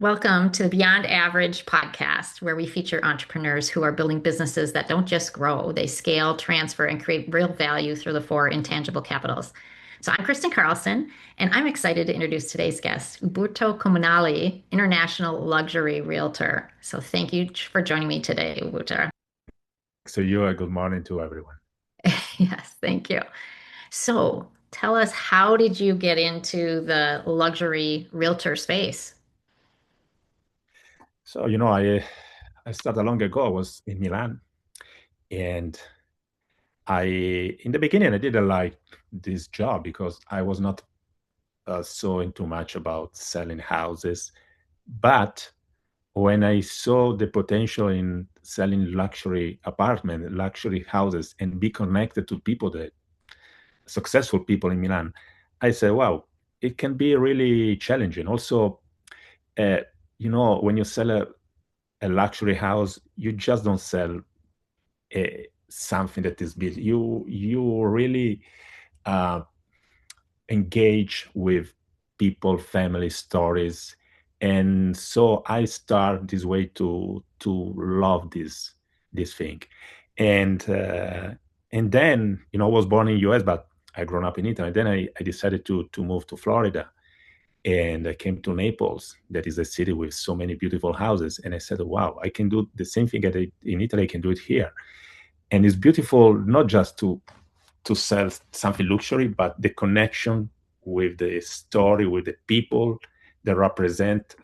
Welcome to the Beyond Average podcast, where we feature entrepreneurs who are building businesses that don't just grow, they scale, transfer, and create real value through the four intangible capitals. So I'm Kristin Carlson, and I'm excited to introduce today's guest, Uberto Comunale, international luxury realtor. So thank you for joining me today, Uberto. So you a good morning to everyone. Yes, thank you. So tell us, how did you get into the luxury realtor space? So I started long ago. I was in Milan, and I in the beginning I didn't like this job because I was not so into much about selling houses. But when I saw the potential in selling luxury apartment, luxury houses, and be connected to people that successful people in Milan, I said, wow, it can be really challenging. Also, uh, when you sell a luxury house, you just don't sell something that is built. You really uh, engage with people, family stories, and so I start this way to love this thing, and uh, and then I was born in U.S. but I grown up in Italy. Then I decided to move to Florida, and I came to Naples. That is a city with so many beautiful houses. And I said, wow, I can do the same thing that in Italy, I can do it here. And it's beautiful not just to sell something luxury, but the connection with the story, with the people that represent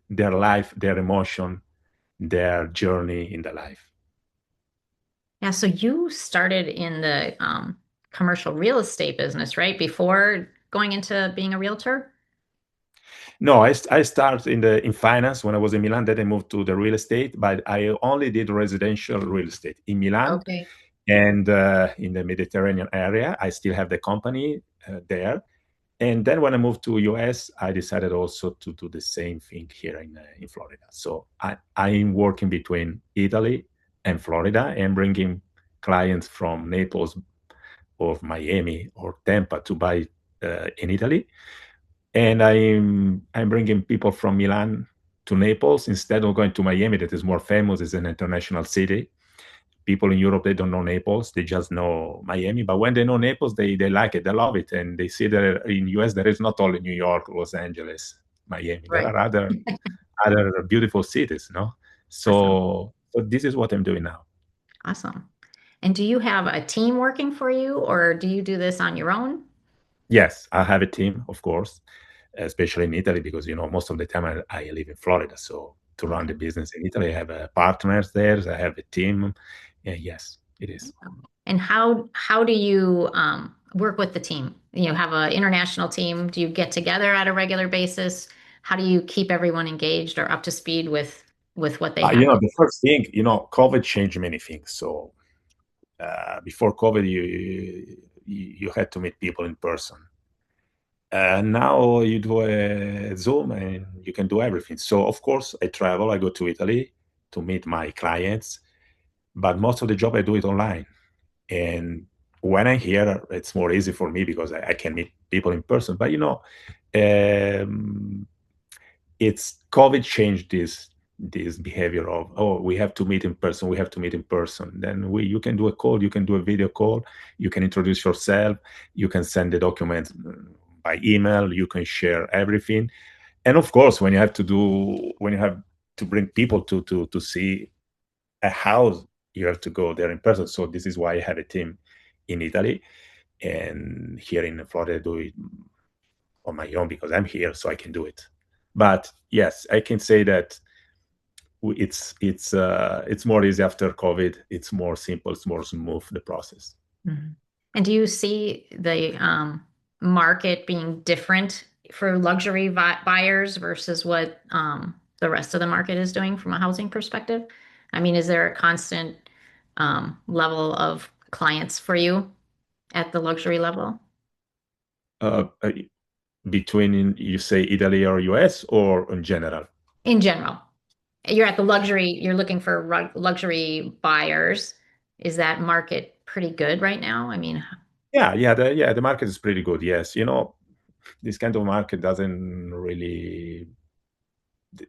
their life, their emotion, their journey in the life. Yeah, so you started in the commercial real estate business, right? Before going into being a realtor? No, I started in finance when I was in Milan. Then I moved to the real estate, but I only did residential real estate in Milan Okay. and in the Mediterranean area. I still have the company there. And then when I moved to US, I decided also to do the same thing here in Florida. So I'm working between Italy and Florida and bringing clients from Naples or Miami or Tampa to buy in Italy. And I'm bringing people from Milan to Naples instead of going to Miami, that is more famous, is an international city. People in Europe, they don't know Naples, they just know Miami. But when they know Naples, they like it, they love it, and they see that in US there is not only New York, Los Angeles, Miami. There Right. are other beautiful cities, no? Awesome. So this is what I'm doing now. Awesome. And do you have a team working for you, or do you do this on your own? Yes, I have a team, of course, especially in Italy, because most of the time I live in Florida. So to run Okay. the business in Italy, I have partners there, I have a team. Yes, it is. And how do you work with the team? You have an international team. Do you get together at a regular basis? How do you keep everyone engaged or up to speed with what they have? The first thing, COVID changed many things. So before COVID, you had to meet people in person. Now you do a Zoom and you can do everything. So of course, I travel. I go to Italy to meet my clients, but most of the job I do it online. And when I'm here, it's more easy for me because I can meet people in person. But um, it's COVID changed this behavior of, oh, we have to meet in person, we have to meet in person. Then you can do a call, you can do a video call, you can introduce yourself, you can send the documents by email, you can share everything. And of course, when you have to bring people to see a house, you have to go there in person. So this is why I have a team in Italy, and here in Florida I do it on my own because I'm here, so I can do it. But yes, I can say that it's more easy after COVID. It's more simple. It's more smooth, the process. Mhm. And do you see the market being different for luxury buyers versus what the rest of the market is doing from a housing perspective? I mean, is there a constant level of clients for you at the luxury level? Uh, uh, Between you say Italy or US or in general? In general, you're at the luxury, you're looking for luxury buyers. Is that market pretty good right now? I mean, Yeah, the market is pretty good. Yes, this kind of market doesn't really.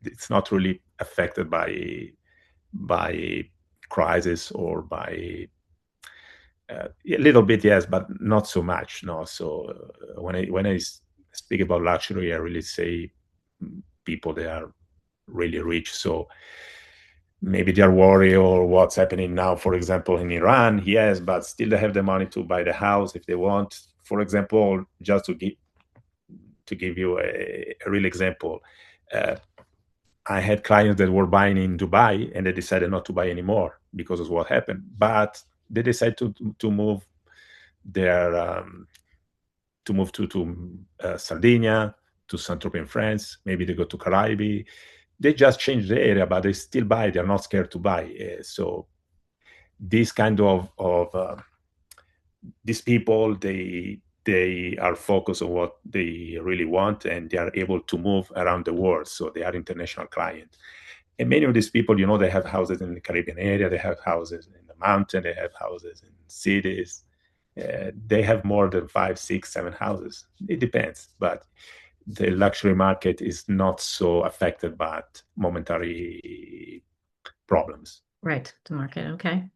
it's not really affected by crisis or by a little bit, yes, but not so much. No. So when I speak about luxury, I really say people that are really rich. So maybe they're worried or what's happening now, for example, in Iran. Yes, but still they have the money to buy the house if they want. For example, just to give you a real example, uh, I had clients that were buying in Dubai and they decided not to buy anymore because of what happened. But they decided to move their to move to Sardinia, to Saint-Tropez in France. Maybe they go to Caribbean. They just change the area, but they still buy. They're not scared to buy. So this kind of these people, they are focused on what they really want, and they are able to move around the world. So they are international clients. And many of these people, they have houses in the Caribbean area, they have houses in the mountain, they have houses in cities. They have more than 5, 6, 7 houses. It depends, but the luxury market is not so affected by momentary problems. Right, to market. Okay.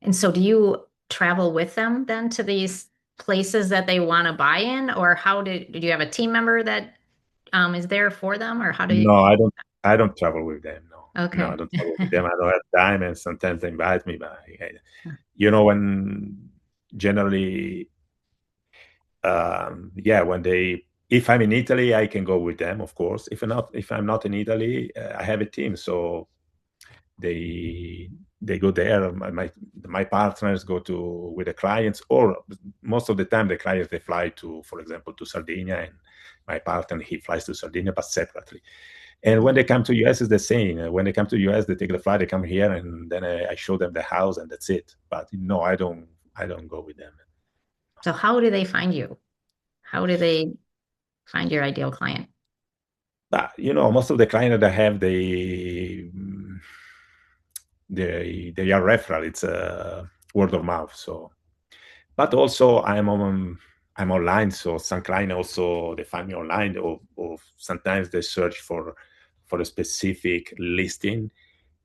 And so do you travel with them then to these places that they want to buy in, or do you have a team member that is there for them, or how do you? No, I don't. I don't travel with them. No, no, I Okay. don't travel with them. I don't have time, and sometimes they invite me, but when generally, yeah, if I'm in Italy, I can go with them, of course. If I'm not in Italy, I have a team, so they they go there. My partners go to with the clients, or most of the time the clients they fly to, for example, to Sardinia, and my partner he flies to Sardinia, but separately. And when they come to US, it's the same. When they come to US, they take the flight, they come here, and then I show them the house, and that's it. But no, I don't. I don't go with them. So how do they find you? How do they find your ideal client? But most of the clients that I have, they are referral. It's a word of mouth. So, but also I'm online. So some clients also they find me online, or sometimes they search for a specific listing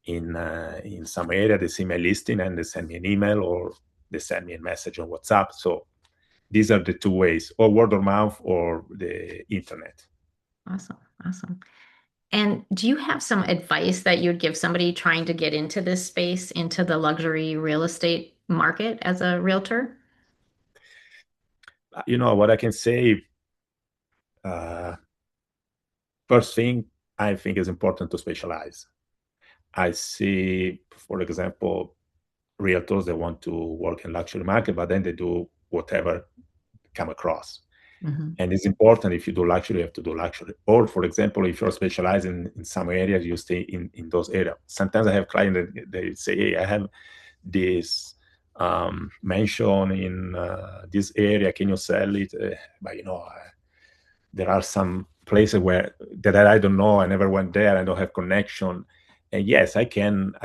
in some area. They see my listing and they send me an email, or they send me a message on WhatsApp. So these are the two ways, or word of mouth or the internet. Awesome. Awesome. And do you have some advice that you'd give somebody trying to get into this space, into the luxury real estate market as a realtor? What I can say, uh, first thing, I think is important to specialize. I see, for example, realtors that want to work in luxury market, but then they do whatever come across. Hmm. And it's important, if you do luxury, you have to do luxury. Or, for example, if you're specializing in some areas, you stay in those areas. Sometimes I have clients that they say, hey, I have this mansion in this area. Can you sell it? But, there are some places that I don't know. I never went there. I don't have connection. And yes, I can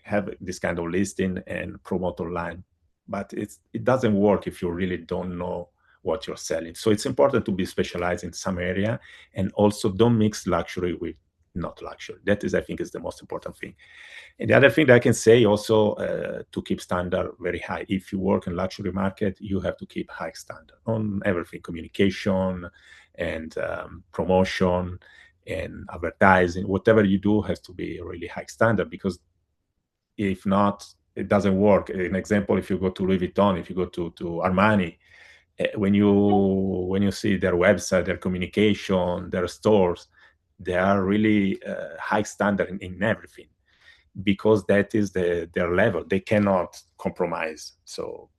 have this kind of listing and promote online, but it doesn't work if you really don't know what you're selling. So it's important to be specialized in some area, and also don't mix luxury with not luxury. That is, I think, is the most important thing. And the other thing that I can say also, to keep standard very high. If you work in luxury market, you have to keep high standard on everything, communication and promotion and advertising. Whatever you do has to be really high standard, because if not, it doesn't work. An example, if you go to Louis Vuitton, if you go to Armani, when you see their website, their communication, their stores, they are really high standard in everything, because that is their level. They cannot compromise. So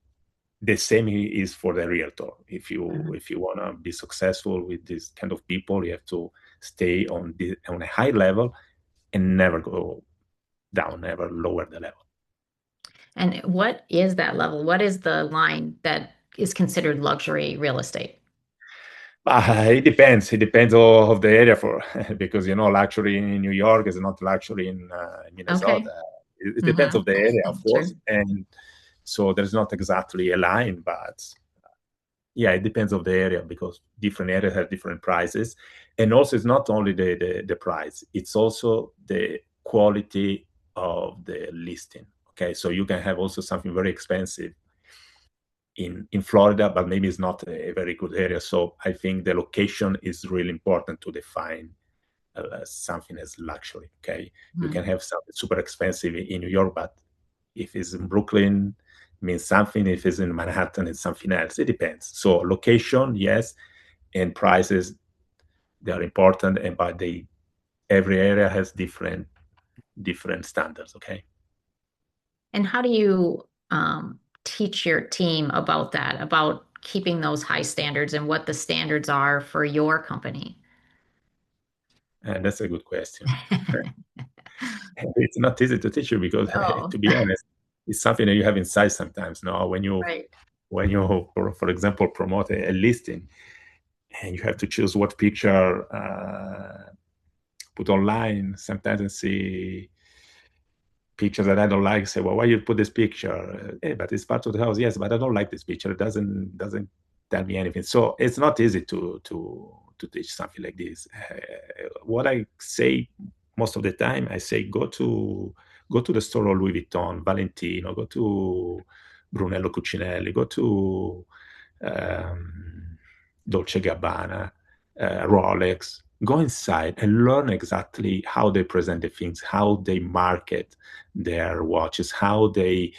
the same is for the realtor. If you Hmm. if you want to be successful with this kind of people, you have to stay on a high level and never go down, never lower the level. And what is that level? What is the line that is considered luxury real estate? It depends. It depends of the area for because luxury in New York is not luxury in Okay. Minnesota. It depends Hmm. of the area, of course, True. and so there's not exactly a line, but yeah, it depends of the area, because different areas have different prices. And also, it's not only the price, it's also the quality of the listing. Okay, so you can have also something very expensive in Florida, but maybe it's not a very good area. So I think the location is really important to define something as luxury. Okay, you Mhm. can have something super expensive in New York, but if it's in Brooklyn, it means something. If it's in Manhattan, it's something else. It depends. So location, yes, and prices, they are important, and but they every area has different standards. Okay. And how do you teach your team about that, about keeping those high standards and what the standards are for your company? And that's a good question. It's not easy to teach you because, Oh, to be honest, it's something that you have inside sometimes. No, right. when you, for example, promote a listing, and you have to choose what picture put online. Sometimes I see pictures that I don't like. Say, well, why you put this picture? But it's part of the house. Yes, but I don't like this picture. It doesn't tell me anything. So it's not easy to teach something like this. What I say most of the time, I say go to the store of Louis Vuitton, Valentino, go to Brunello Cucinelli, go to Dolce Gabbana, Rolex. Go inside and learn exactly how they present the things, how they market their watches, how they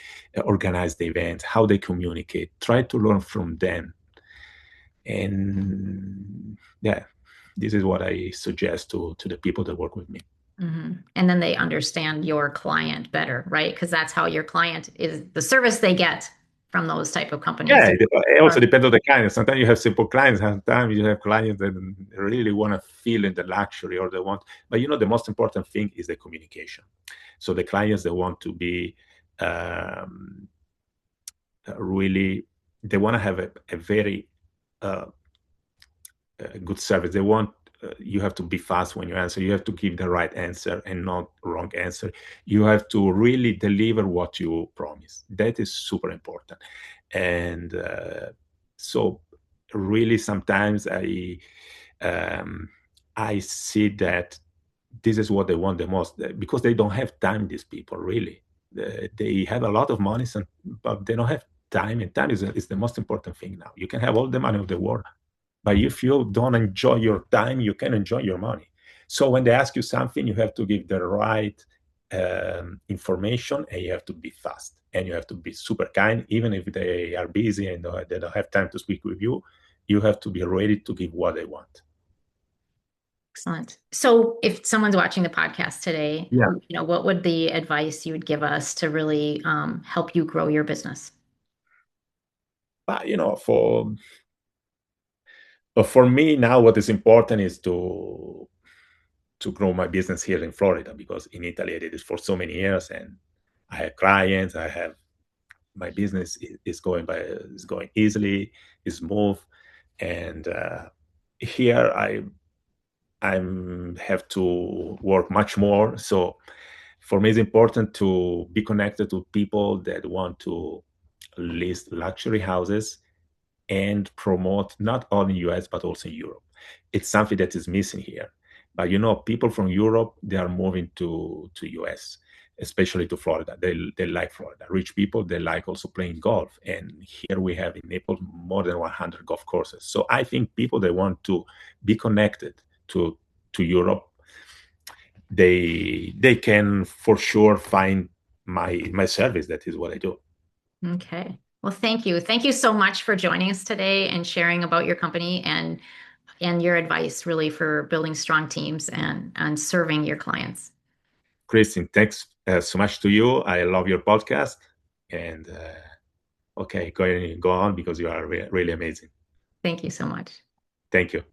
organize the events, how they communicate. Try to learn from them. And yeah, this is what I suggest to the people that work with me. And then they understand your client better, right? Because that's how your client is the service they get from those type of Yeah, companies. it also depends on the client. Sometimes you have simple clients. Sometimes you have clients that really want to feel in the luxury or they want. But the most important thing is the communication. So the clients that want to be um, really, they want to have a very uh, good service. They want you have to be fast when you answer. You have to give the right answer and not wrong answer. You have to really deliver what you promise. That is super important. And so, really, sometimes um, I see that this is what they want the most because they don't have time. These people really, they have a lot of money, but they don't have time. And time is the most important thing now. You can have all the money of the world, but if you don't enjoy your time, you can enjoy your money. So when they ask you something, you have to give the right information, and you have to be fast, and you have to be super kind, even if they are busy and they don't have time to speak with you. You have to be ready to give what they want. Excellent. So if someone's watching the podcast today, Yeah, what would the advice you would give us to really help you grow your business? but for me now, what is important is to grow my business here in Florida because in Italy I did it for so many years, and I have clients. I have my business is going easily, is smooth, and here I have to work much more. So for me, it's important to be connected to people that want to list luxury houses and promote not only in US but also in Europe. It's something that is missing here. But people from Europe, they are moving to US, especially to Florida. They like Florida. Rich people, they like also playing golf. And here we have in Naples more than 100 golf courses. So I think people that want to be connected to Europe, they can for sure find my service. That is what I do. Okay. Well, thank you. Thank you so much for joining us today and sharing about your company and your advice really for building strong teams and serving your clients. Kristin, thanks so much to you. I love your podcast. And okay, go on because you are really amazing. Thank you so much. Thank you.